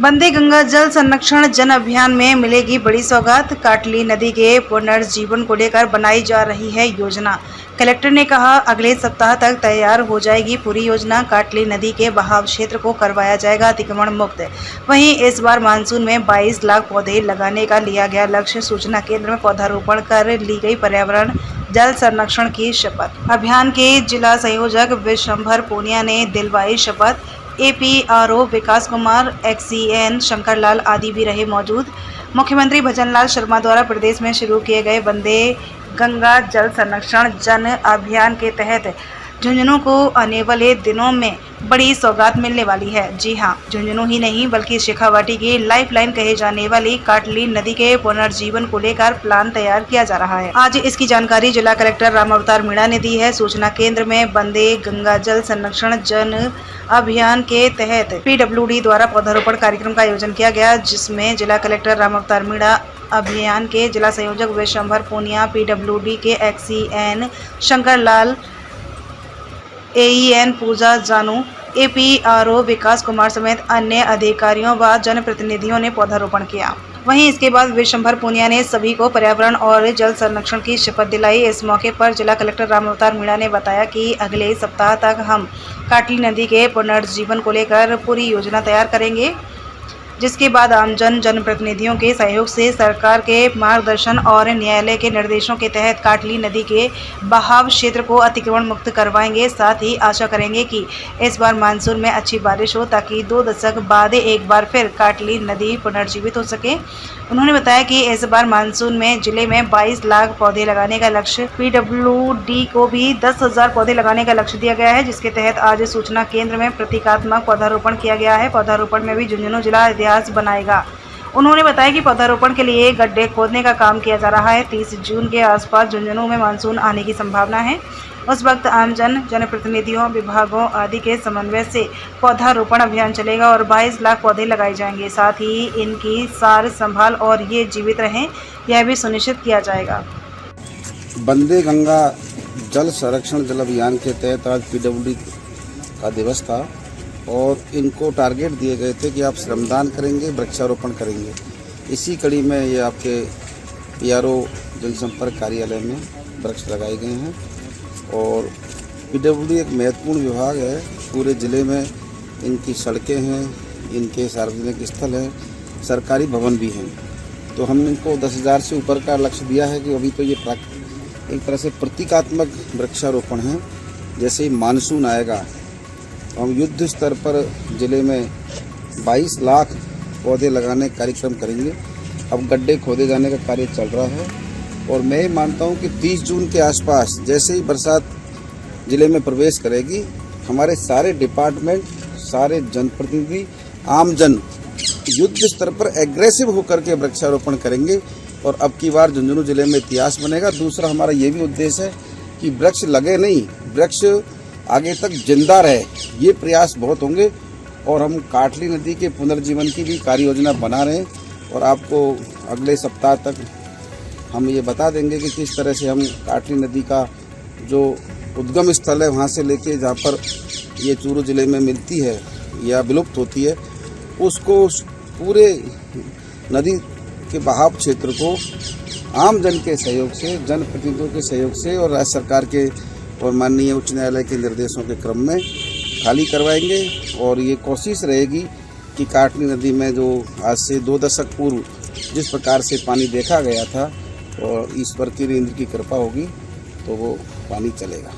वंदे गंगा जल संरक्षण जन अभियान में मिलेगी बड़ी सौगात। काटली नदी के पुनर्जीवन को लेकर बनाई जा रही है योजना। कलेक्टर ने कहा, अगले सप्ताह तक तैयार हो जाएगी पूरी योजना। काटली नदी के बहाव क्षेत्र को करवाया जाएगा अतिक्रमण मुक्त। वहीं इस बार मानसून में 22 लाख पौधे लगाने का लिया गया लक्ष्य। सूचना केंद्र में पौधारोपण कर ली गई पर्यावरण जल संरक्षण की शपथ। अभियान के जिला संयोजक विशंभर पूनिया ने दिलवाई शपथ। APRO विकास कुमार, XCN शंकरलाल आदि भी रहे मौजूद। मुख्यमंत्री भजनलाल शर्मा द्वारा प्रदेश में शुरू किए गए वंदे गंगा जल संरक्षण जन अभियान के तहत झुंझुनू को आने वाले दिनों में बड़ी सौगात मिलने वाली है। जी हां, झुंझुनू ही नहीं बल्कि शेखावाटी की लाइफलाइन कहे जाने वाली काटली नदी के पुनर्जीवन को लेकर प्लान तैयार किया जा रहा है। आज इसकी जानकारी जिला कलेक्टर राम अवतार मीणा ने दी है। सूचना केंद्र में वंदे गंगा जल संरक्षण जन अभियान के तहत PWD द्वारा पौधारोपण कार्यक्रम का आयोजन किया गया, जिसमें जिला कलेक्टर राम अवतार मीणा, अभियान के जिला संयोजक विशंभर पूनिया, PWD के XCN शंकरलाल, AEN पूजा जानू, APRO विकास कुमार समेत अन्य अधिकारियों व जनप्रतिनिधियों ने पौधारोपण किया। वहीं इसके बाद विशंभर पूनिया ने सभी को पर्यावरण और जल संरक्षण की शपथ दिलाई। इस मौके पर जिला कलेक्टर राम अवतार मीणा ने बताया कि अगले सप्ताह तक हम काटली नदी के पुनर्जीवन को लेकर पूरी योजना तैयार करेंगे, जिसके बाद आमजन जनप्रतिनिधियों के सहयोग से सरकार के मार्गदर्शन और न्यायालय के निर्देशों के तहत काटली नदी के बहाव क्षेत्र को अतिक्रमण मुक्त करवाएंगे। साथ ही आशा करेंगे कि इस बार मानसून में अच्छी बारिश हो, ताकि 2 दशक बाद एक बार फिर काटली नदी पुनर्जीवित हो सके। उन्होंने बताया कि इस बार मानसून में जिले में 22 लाख पौधे लगाने का लक्ष्य, PWD को भी 10,000 पौधे लगाने का लक्ष्य दिया गया है, जिसके तहत आज सूचना केंद्र में प्रतीकात्मक पौधारोपण किया गया है। पौधारोपण में भी झुंझुनू जिला इतिहास बनाएगा। उन्होंने बताया कि पौधारोपण के लिए गड्ढे खोदने का काम किया जा रहा है। 30 जून के आसपास झुंझुनू में मानसून आने की संभावना है। उस वक्त आमजन, जनप्रतिनिधियों, विभागों आदि के समन्वय से पौधारोपण अभियान चलेगा और 22 लाख पौधे लगाए जाएंगे। साथ ही इनकी सार संभाल और ये जीवित रहें, यह भी सुनिश्चित किया जाएगा। वंदे गंगा जल संरक्षण जल अभियान के तहत आज PWD का दिवस था और इनको टारगेट दिए गए थे कि आप श्रमदान करेंगे, वृक्षारोपण करेंगे। इसी कड़ी में ये आपके PRO जनसंपर्क कार्यालय में वृक्ष लगाए गए हैं। और PWD एक महत्वपूर्ण विभाग है। पूरे ज़िले में इनकी सड़कें हैं, इनके सार्वजनिक स्थल हैं, सरकारी भवन भी हैं। तो हम इनको 10,000 से ऊपर का लक्ष्य दिया है कि अभी तो ये एक तरह से प्रतीकात्मक वृक्षारोपण है। जैसे ही मानसून आएगा हम युद्ध स्तर पर ज़िले में 22 लाख पौधे लगाने का कार्यक्रम करेंगे। अब गड्ढे खोदे जाने का कार्य चल रहा है और मैं मानता हूं कि 30 जून के आसपास जैसे ही बरसात ज़िले में प्रवेश करेगी, हमारे सारे डिपार्टमेंट, सारे जनप्रतिनिधि, आमजन युद्ध स्तर पर एग्रेसिव होकर के वृक्षारोपण करेंगे और अब की बार झुंझुनू ज़िले में इतिहास बनेगा। दूसरा हमारा ये भी उद्देश्य है कि वृक्ष लगे नहीं, वृक्ष आगे तक जिंदा रहे, ये प्रयास बहुत होंगे। और हम काटली नदी के पुनर्जीवन की भी कार्य योजना बना रहे हैं और आपको अगले सप्ताह तक हम ये बता देंगे कि किस तरह से हम काटली नदी का जो उद्गम स्थल है वहाँ से लेके जहाँ पर ये चूरू ज़िले में मिलती है या विलुप्त होती है, उसको पूरे नदी के बहाव क्षेत्र को आम जन के सहयोग से, जनप्रतिनिधियों के सहयोग से और राज्य सरकार के और माननीय उच्च न्यायालय के निर्देशों के क्रम में खाली करवाएंगे। और ये कोशिश रहेगी कि काटली नदी में जो आज से 2 दशक पूर्व जिस प्रकार से पानी देखा गया था और ईश्वर की इंद्र की कृपा होगी तो वो पानी चलेगा।